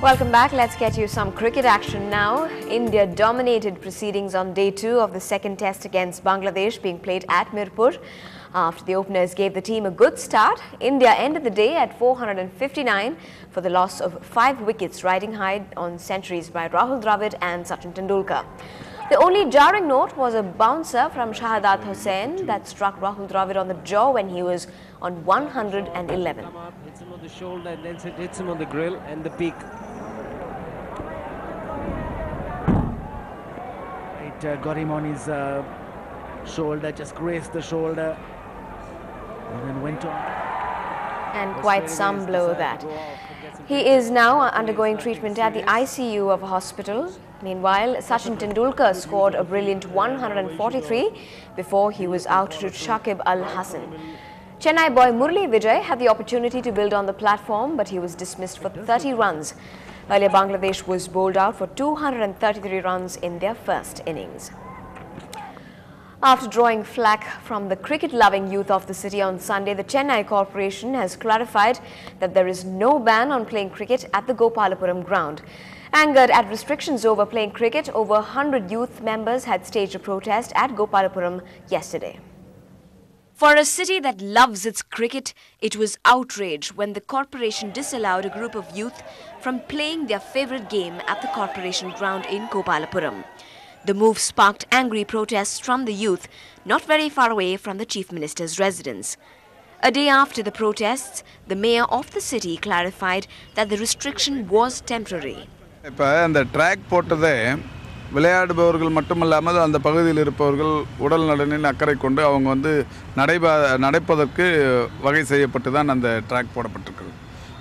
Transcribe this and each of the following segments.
Welcome back. Let's get you some cricket action now. India dominated proceedings on day 2 of the second test against Bangladesh being played at Mirpur. After the openers gave the team a good start, India ended the day at 459 for the loss of 5 wickets, riding high on centuries by Rahul Dravid and Sachin Tendulkar. The only jarring note was a bouncer from Shahadat Hussain that struck Rahul Dravid on the jaw when he was on 111. Hits him on the shoulder and then it hits him on the grill and the peak. It got him on his shoulder, just grazed the shoulder and then went on. And quite some blow that. He is now undergoing treatment at the ICU of a hospital. Meanwhile, Sachin Tendulkar scored a brilliant 143 before he was out to Shakib Al Hasan. Chennai boy Murali Vijay had the opportunity to build on the platform, but he was dismissed for 30 runs. Earlier, Bangladesh was bowled out for 233 runs in their first innings. After drawing flack from the cricket-loving youth of the city on Sunday, the Chennai Corporation has clarified that there is no ban on playing cricket at the Gopalapuram ground. Angered at restrictions over playing cricket, over 100 youth members had staged a protest at Gopalapuram yesterday. For a city that loves its cricket, it was outrage when the corporation disallowed a group of youth from playing their favourite game at the corporation ground in Gopalapuram. The move sparked angry protests from the youth, not very far away from the Chief Minister's residence. A day after the protests, the mayor of the city clarified that the restriction was temporary. The track விளையாடுபவர்கள் மட்டுமல்லாமல் அந்த பகுதியில் இருப்பவர்கள் உடல் நலனில் அக்கறை கொண்டு அவங்க வந்து நடப்பதற்கு வகை செய்யப்பட்டு தான் அந்த ட்ராக் போடப்பட்டிருக்கிறது.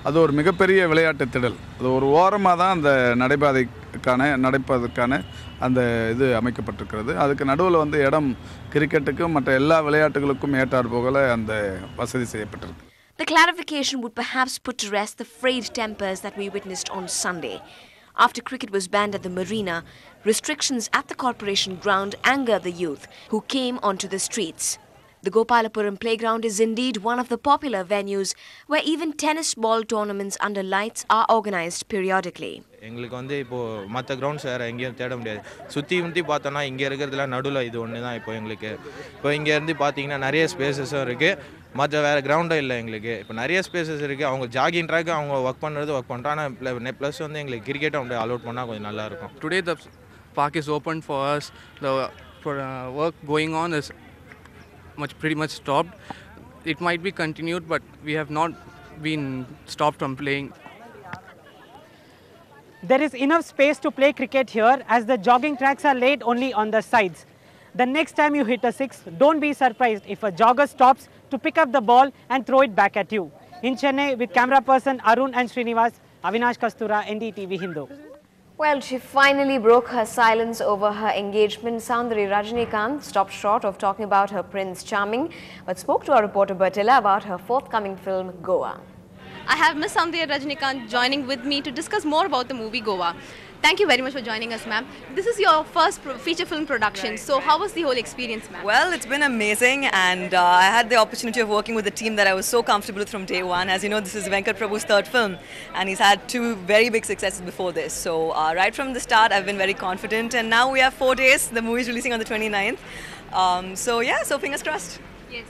அது ஒரு மிகப்பெரிய விளையாட்டு திடல். அது ஒரு ஓரமாக தான் அந்த நடப்பதற்கான அந்த இது அமைக்கப்பட்டிருக்கிறது. அதுக்கு நடுவில் வந்து இடம் கிரிக்கெட்டுக்கும் மற்ற எல்லா விளையாட்டுகளுக்கும் ஏற்றார் போகல அந்த வசதி செய்யப்பட்டிருக்கு. The clarification would perhaps put to rest the frayed tempers that we witnessed on Sunday. After cricket was banned at the marina, restrictions at the corporation ground angered the youth who came onto the streets. The Gopalapuram playground is indeed one of the popular venues where even tennis ball tournaments under lights are organized periodically. எங்களுக்கு வந்து இப்போ மற்ற grounds வேறு எங்கேயும் தேட முடியாது. சுற்றி பார்த்தோன்னா இங்கே இருக்கிறதுல நடுவில் இது ஒன்று தான் இப்போ எங்களுக்கு. இப்போ இங்கேருந்து பார்த்தீங்கன்னா நிறைய ஸ்பேசஸும் இருக்குது. மற்ற வேறு கிரவுண்டும் இல்லை எங்களுக்கு. இப்போ நிறைய ஸ்பேசஸ் இருக்குது. அவங்க ஜாகிங் ட்ராக் அவங்க ஒர்க் பண்ணுறோம். ஆனால் ப்ளஸ் வந்து எங்களுக்கு கிரிக்கெட்டை அவங்க அலோட் பண்ணால் கொஞ்சம் நல்லாயிருக்கும். Today the park is open for us. The work going on is pretty much stopped. It might be continued, but we have not been stopped from playing. There is enough space to play cricket here as the jogging tracks are laid only on the sides. The next time you hit a 6, don't be surprised if a jogger stops to pick up the ball and throw it back at you. In Chennai, with camera person Arun and Srinivas, Avinash Kastura, Ndtv-Hindu. Well, she finally broke her silence over her engagement. Soundari Rajinikanth stopped short of talking about her Prince Charming, but spoke to our reporter Bertilla about her forthcoming film, Goa. I have Miss Soundari Rajinikanth joining with me to discuss more about the movie Goa. Thank you very much for joining us, ma'am. This is your first feature film production, so how was the whole experience, ma'am? Well, it's been amazing, and I had the opportunity of working with a team that I was so comfortable with from day one. As you know, this is Venkat Prabhu's third film, and he's had 2 very big successes before this. So right from the start, I've been very confident, and now we have 4 days. The movie is releasing on the 29th. So fingers crossed. Yes.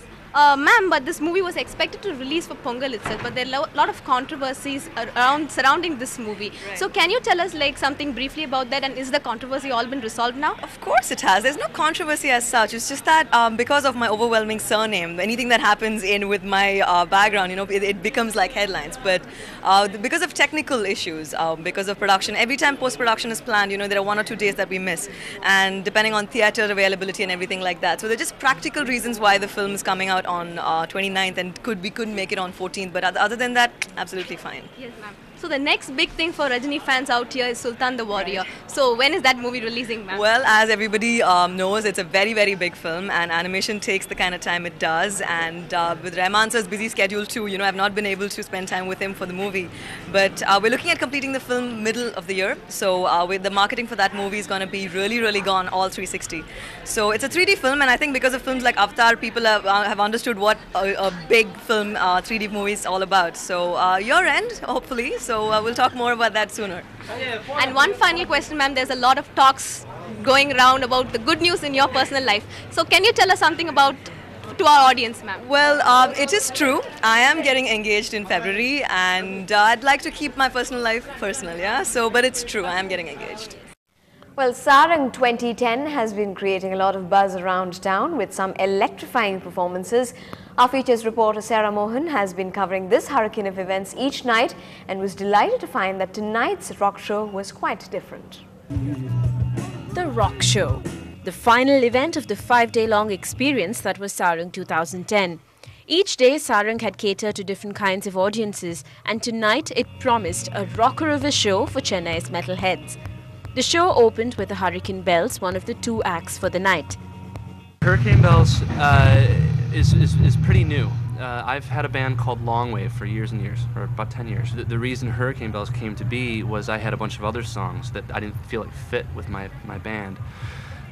Ma'am, but this movie was expected to release for Pongal itself, but there are a lot of controversies surrounding this movie. Right. So can you tell us something briefly about that, and is the controversy all been resolved now? Of course it has. There's no controversy as such. It's just that because of my overwhelming surname, anything that happens with my background, it becomes like headlines. But because of technical issues, because of production, every time post-production is planned, there are 1 or 2 days that we miss. And depending on theatre availability and everything like that. So they're just practical reasons why the film is coming out on 29th and we couldn't make it on 14th, but other than that, absolutely fine. Yes, ma'am. So the next big thing for Rajini fans out here is Sultan the Warrior. So when is that movie releasing, ma'am? Well, as everybody knows, it's a very, very big film, and animation takes the kind of time it does. And with Rahman sir's busy schedule too, I've not been able to spend time with him for the movie. But we're looking at completing the film middle of the year. So with the marketing for that movie is going to be really, really gone all 360. So it's a 3D film, and I think because of films like Avatar, people have understood what a big film 3D movie is all about. So year end, hopefully. So So we'll talk more about that sooner. And one final question, ma'am. There's a lot of talks going around about the good news in your personal life. So can you tell us something about to our audience, ma'am? Well, it is true. I am getting engaged in February, and I'd like to keep my personal life personal, yeah? So, but it's true, I am getting engaged. Well, Sarang 2010 has been creating a lot of buzz around town with some electrifying performances. Our features reporter Sarah Mohan has been covering this hurricane of events each night and was delighted to find that tonight's rock show was quite different. The Rock Show, the final event of the 5-day-long experience that was Sarang 2010. Each day, Sarang had catered to different kinds of audiences, and tonight it promised a rocker of a show for Chennai's metalheads. The show opened with the Hurricane Bells, one of the 2 acts for the night. Hurricane Bells is pretty new. I've had a band called Longwave for years and years, or about 10 years. The reason Hurricane Bells came to be was I had a bunch of other songs that I didn't feel like fit with my band.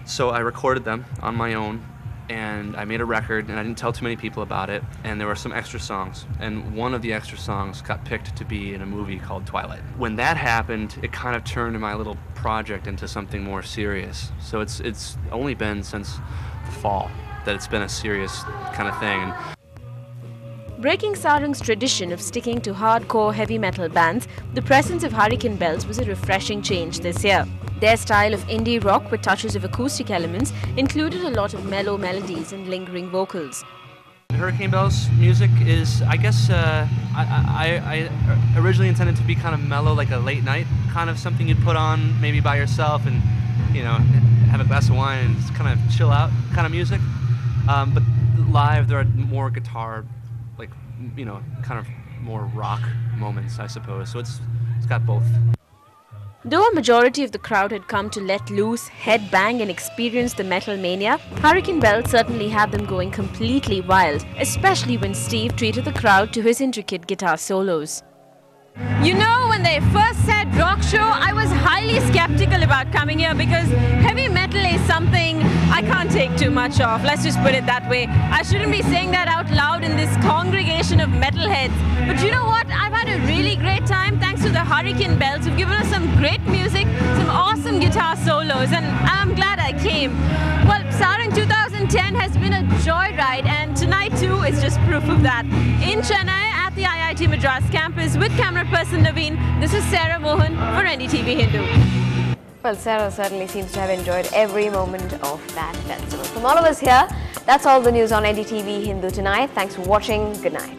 So I recorded them on my own, and I made a record, and I didn't tell too many people about it, and there were some extra songs, and one of the extra songs got picked to be in a movie called Twilight. When that happened, it kind of turned my little project into something more serious. So it's only been since the fall that it's been a serious kind of thing. Breaking Sarang's tradition of sticking to hardcore heavy metal bands, the presence of Hurricane Bells was a refreshing change this year. Their style of indie rock with touches of acoustic elements included a lot of mellow melodies and lingering vocals. Hurricane Bells music is, I guess, I originally intended to be kind of mellow, like a late night, kind of something you'd put on maybe by yourself and, you know, have a glass of wine and just kind of chill out kind of music. But live, there are more guitar, like, you know, kind of more rock moments, I suppose. So it's got both. Though a majority of the crowd had come to let loose, headbang and experience the metal mania, Hurricane Bells certainly had them going completely wild, especially when Steve treated the crowd to his intricate guitar solos. You know, when they first said rock show, I was highly skeptical about coming here because heavy metal is something I can't take too much of. Let's just put it that way. I shouldn't be saying that out loud in this congregation of metalheads. But you know what? I've had a really great time thanks to the Hurricane Bells who've given us some great music, some awesome guitar solos, and I'm glad I came. Well, Sarang 2010 has been a joyride, and tonight too is just proof of that. In Chennai at the IIT Madras campus with camera person Naveen, this is Sarah Mohan for Ndtv-Hindu. Well, Sarah certainly seems to have enjoyed every moment of that festival. From all of us here, that's all the news on Ndtv-Hindu tonight. Thanks for watching. Good night.